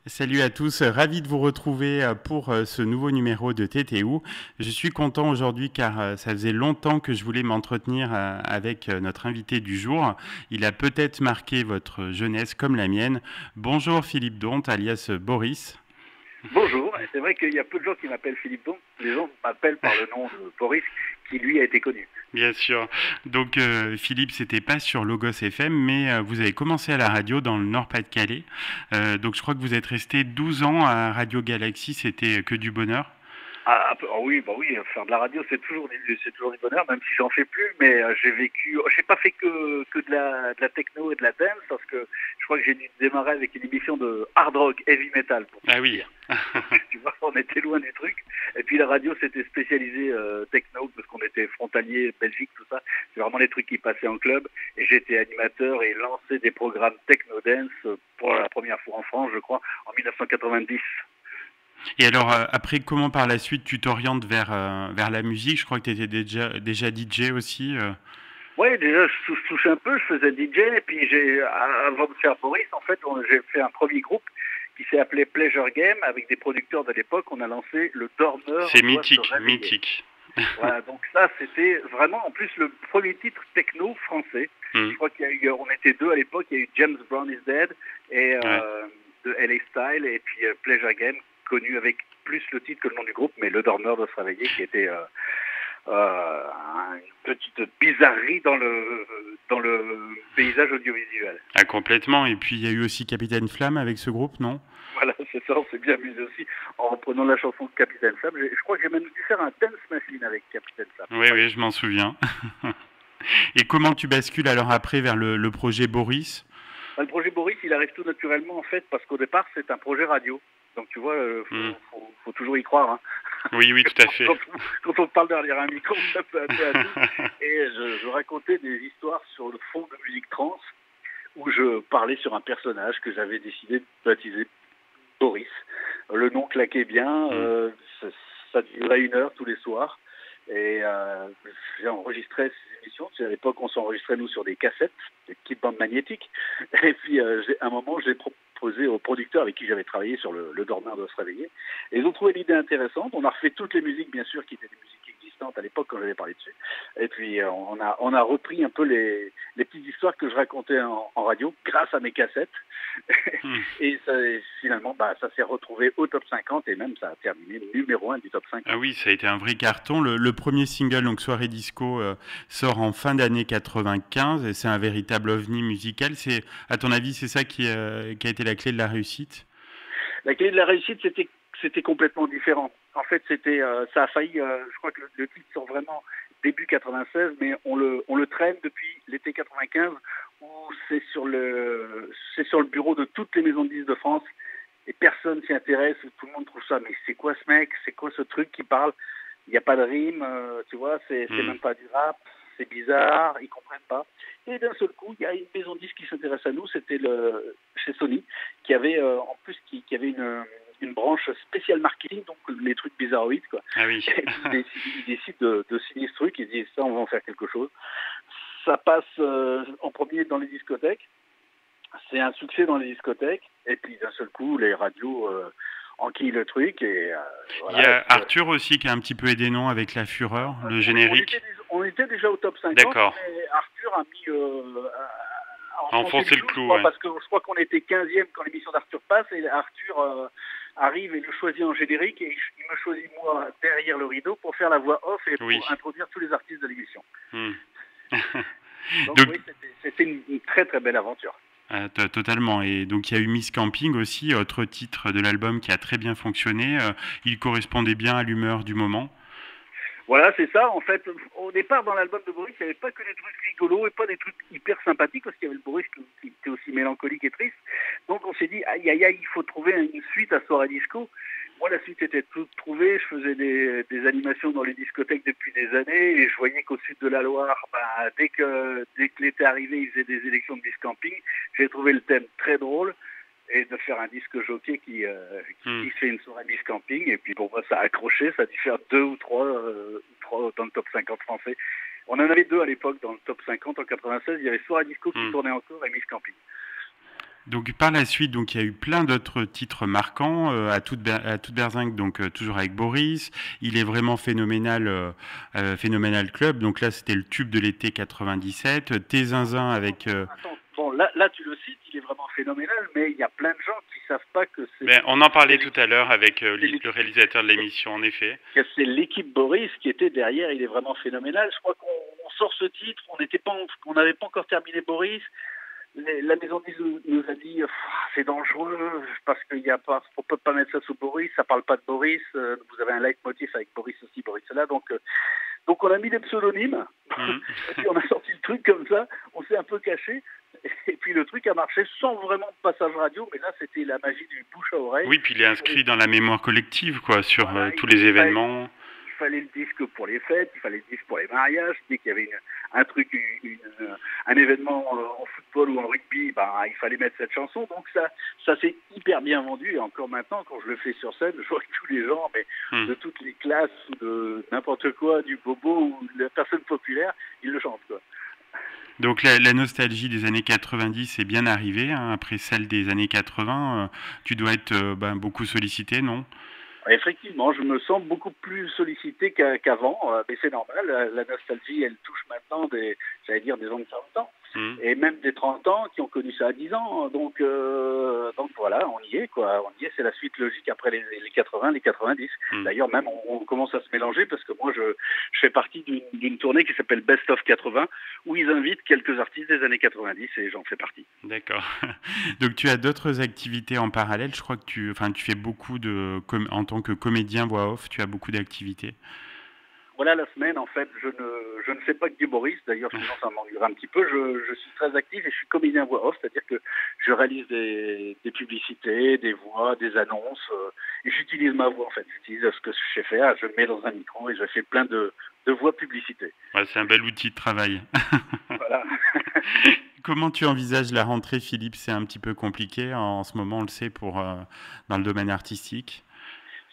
Salut à tous, ravi de vous retrouver pour ce nouveau numéro de TTU. Je suis content aujourd'hui car ça faisait longtemps que je voulais m'entretenir avec notre invité du jour. Il a peut-être marqué votre jeunesse comme la mienne. Bonjour Philippe Donte, alias Boris. Bonjour, et c'est vrai qu'il y a peu de gens qui m'appellent Philippe Don. Les gens m'appellent par le nom de Boris, qui lui a été connu. Bien sûr. Donc Philippe, c'était pas sur Logos FM, mais vous avez commencé à la radio dans le Nord-Pas-de-Calais. Donc je crois que vous êtes resté 12 ans à Radio Galaxy, c'était que du bonheur. Oui, bah oui, faire de la radio, c'est toujours du bonheur, même si j'en fais plus. Mais j'ai pas fait que de la techno et de la dance, parce que je crois que j'ai dû démarrer avec une émission de hard rock, heavy metal, pour tout Ah te oui. dire. Donc, tu vois, on était loin du truc. Et puis la radio, c'était spécialisé techno, parce qu'on était frontalier, Belgique, tout ça. C'est vraiment les trucs qui passaient en club. Et j'étais animateur et lançais des programmes techno dance pour la première fois en France, je crois, en 1990. Et alors, après, comment par la suite tu t'orientes vers la musique? Je crois que tu étais déjà DJ aussi. Ouais, déjà, je touchais un peu, je faisais DJ, et puis avant de faire Boris, en fait, j'ai fait un premier groupe qui s'est appelé Pleasure Game, avec des producteurs de l'époque. On a lancé Le Dormeur C'est doit se mythique, réveiller. mythique. Voilà, donc ça, c'était vraiment, en plus, le premier titre techno français. Hmm. Je crois on était deux à l'époque, il y a eu James Brown is Dead, et Ouais. de LA Style, et puis Pleasure Game, connu avec plus le titre que le nom du groupe, mais Le Dormeur doit se réveiller, qui était euh, une petite bizarrerie dans le paysage audiovisuel. Ah, complètement. Et puis, il y a eu aussi Capitaine Flamme avec ce groupe, non? Voilà, c'est ça, on s'est bien amusé aussi en reprenant la chanson de Capitaine Sam. Je crois que j'ai même dû faire un dance machine avec Capitaine Sam. Oui, oui, je m'en souviens. Et comment tu bascules alors après vers le projet Boris? Le projet Boris, il arrive tout naturellement en fait parce qu'au départ, c'est un projet radio. Donc tu vois, Hmm. faut toujours y croire. Hein. Oui, oui, tout à fait. Quand on parle derrière un micro, ça peut aller à tout. Et je racontais des histoires sur le fond de musique trance où je parlais sur un personnage que j'avais décidé de baptiser Boris. Le nom claquait bien, Hmm. ça durait 1 heure tous les soirs. Et j'ai enregistré ces émissions. À l'époque, on s'enregistrait, nous, sur des cassettes, des petites bandes magnétiques. Et puis, à un moment, j'ai proposé aux producteurs avec qui j'avais travaillé sur le Dormeur doit se réveiller. Et ils ont trouvé l'idée intéressante. On a refait toutes les musiques, bien sûr, qui étaient des musiques existantes à l'époque quand j'avais parlé dessus. Et puis, on a repris un peu les petites histoires que je racontais en radio grâce à mes cassettes. Hmm. Et finalement, ça s'est retrouvé au top 50 et même ça a terminé numéro 1 du top Ah 50. oui, ça a été un vrai carton. Le premier single, donc Soirée Disco, sort en fin d'année 95 et c'est un véritable ovni musical. C'est, à ton avis, c'est ça qui a été la clé de la réussite? La clé de la réussite, c'était complètement différent. En fait, ça a failli, je crois que le titre sort vraiment début 96, mais on le traîne depuis l'été 95, où c'est sur le bureau de toutes les maisons de disques de France, et personne s'y intéresse, où tout le monde trouve ça, mais c'est quoi ce mec, c'est quoi ce truc qui parle? Il n'y a pas de rime, tu vois, c'est Hmm. même pas du rap, c'est bizarre, ils comprennent pas. Et d'un seul coup, il y a une maison de disques qui s'intéresse à nous, c'était chez Sony, qui avait en plus qui avait une branche spéciale marketing, donc les trucs bizarroïdes, quoi. Ah oui. Et puis, ils décident de signer ce truc, ils disent ça, on va en faire quelque chose. Ça passe en premier dans les discothèques, c'est un succès dans les discothèques, et puis d'un seul coup, les radios enquillent le truc, et Il y voilà. Et a puis, Arthur aussi qui a un petit peu aidé, non, avec La Fureur, le on générique. était déjà au top 50, D'accord. mais Arthur a mis a A enfoncé le enfoncé le clou, je clou, crois, ouais. parce que je crois qu'on était 15e quand l'émission d'Arthur passe, et Arthur arrive et le choisit en générique, et il me choisit moi derrière le rideau pour faire la voix off et Oui. pour introduire tous les artistes de l'émission. Hmm. Donc Donc, oui, c'était une très très belle aventure. totalement. Et donc, il y a eu Miss Camping aussi, autre titre de l'album qui a très bien fonctionné. Il correspondait bien à l'humeur du moment. Voilà, c'est ça. En fait, au départ, dans l'album de Boris, il n'y avait pas que des trucs rigolos et pas des trucs hyper sympathiques, parce qu'il y avait le Boris qui était aussi mélancolique et triste. Donc on s'est dit, aïe, aïe, aïe, il faut trouver une suite à Soirée Disco. Moi, la suite était toute trouvée. Je faisais des animations dans les discothèques depuis des années, et je voyais qu'au sud de la Loire, dès que l'été arrivait, ils faisaient des élections de disque camping. J'ai trouvé le thème très drôle, et de faire un disque jockey Hmm. qui fait une soirée disque camping. Et puis pour moi, ça a accroché. Ça a dû faire deux ou trois dans le top 50 français. On en avait deux à l'époque dans le top 50 en 96. Il y avait Soirée Disco qui Hmm. tournait encore et Miss Camping. Donc par la suite, donc il y a eu plein d'autres titres marquants à toute berzingue, donc toujours avec Boris. Il est vraiment phénoménal, phénoménal club. Donc là, c'était le tube de l'été 97. Tes zinzin avec. Attends, bon, là, tu le cites, il est vraiment phénoménal, mais il y a plein de gens qui savent pas que Ben, on en parlait tout à l'heure avec c'est le réalisateur de l'émission, en effet. que c'est l'équipe Boris qui était derrière. Il est vraiment phénoménal. Je crois qu'on sort ce titre. On n'avait pas encore terminé Boris. La maison de disques nous a dit c'est dangereux parce qu'il y a pas, on peut pas mettre ça sous Boris, ça parle pas de Boris. Vous avez un leitmotiv avec Boris aussi, Boris là, donc on a mis des pseudonymes et puis on a sorti le truc comme ça. On s'est un peu caché et puis le truc a marché sans vraiment de passage radio, mais là c'était la magie du bouche à oreille. Oui, puis il est inscrit dans la mémoire collective, quoi, sur Voilà, tous les événements. Il fallait le disque pour les fêtes, il fallait le disque pour les mariages. Dès qu'il y avait un truc, un événement en football ou en rugby, il fallait mettre cette chanson. Donc ça s'est hyper bien vendu. Et encore maintenant, quand je le fais sur scène, je vois que tous les gens, mais de toutes les classes ou de n'importe quoi, du bobo ou de la personne populaire, ils le chantent, quoi. Donc la nostalgie des années 90 est bien arrivée, hein, après celle des années 80. Tu dois être beaucoup sollicité, non? Effectivement, je me sens beaucoup plus sollicité qu'avant, mais c'est normal. La nostalgie, elle touche maintenant des gens de 40 ans, et même des 30 ans qui ont connu ça à 10 ans. Donc voilà, on y est, quoi. On y est, c'est la suite logique après les 80, les 90. D'ailleurs, même on commence à se mélanger parce que moi, je fais partie d'une tournée qui s'appelle Best of 80, où ils invitent quelques artistes des années 90 et j'en fais partie. D'accord. Donc tu as d'autres activités en parallèle. Je crois que tu fais beaucoup en tant que comédien voix off, tu as beaucoup d'activités. Voilà, la semaine, en fait, je ne fais pas que du Boris. D'ailleurs, sinon, ça m'ennuierait un petit peu. Je suis très actif et je suis comédien voix off, c'est-à-dire que je réalise des publicités, des voix, des annonces, et j'utilise ma voix, en fait. J'utilise ce que je sais faire, je le mets dans un micro et je fais plein de voix publicité. Ouais, c'est un bel outil de travail. Voilà. Comment tu envisages la rentrée, Philippe? C'est un petit peu compliqué en ce moment, on le sait, dans le domaine artistique.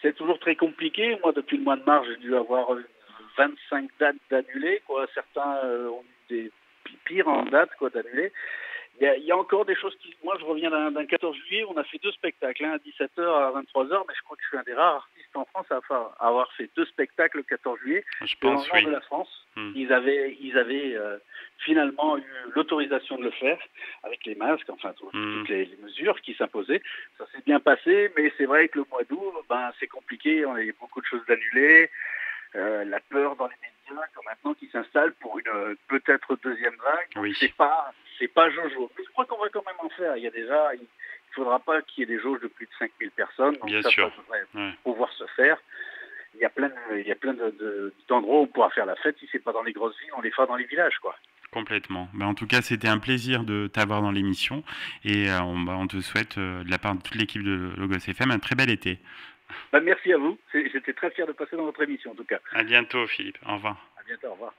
C'est toujours très compliqué. Moi, depuis le mois de mars, j'ai dû avoir 25 dates d'annulées, quoi. Certains ont eu des pires en dates, quoi, d'annulées. Il y a encore des choses qui... Moi, je reviens d'un 14 juillet, on a fait 2 spectacles, à 17h, à 23h, mais je crois que je suis un des rares artistes en France à avoir fait 2 spectacles le 14 juillet. Je pense, dans le nord de la France, ils avaient finalement eu l'autorisation de le faire, avec les masques, enfin, toutes les mesures qui s'imposaient. Ça s'est bien passé, mais c'est vrai que le mois d'août, c'est compliqué, on a eu beaucoup de choses d'annulées. La peur dans les médias maintenant qui s'installe pour une peut-être deuxième vague. Oui. C'est pas jojo. Mais je crois qu'on va quand même en faire. Il faudra pas qu'il y ait des jauges de plus de 5000 personnes. Donc bien ça sûr. devrait pouvoir se faire. Il y a plein d'endroits où on pourra faire la fête. Si c'est pas dans les grosses villes, on les fera dans les villages, quoi. Complètement. En tout cas, c'était un plaisir de t'avoir dans l'émission et on te souhaite, de la part de toute l'équipe de Logos FM, un très bel été. Merci à vous. J'étais très fier de passer dans votre émission, en tout cas. À bientôt, Philippe. Au revoir. À bientôt, au revoir.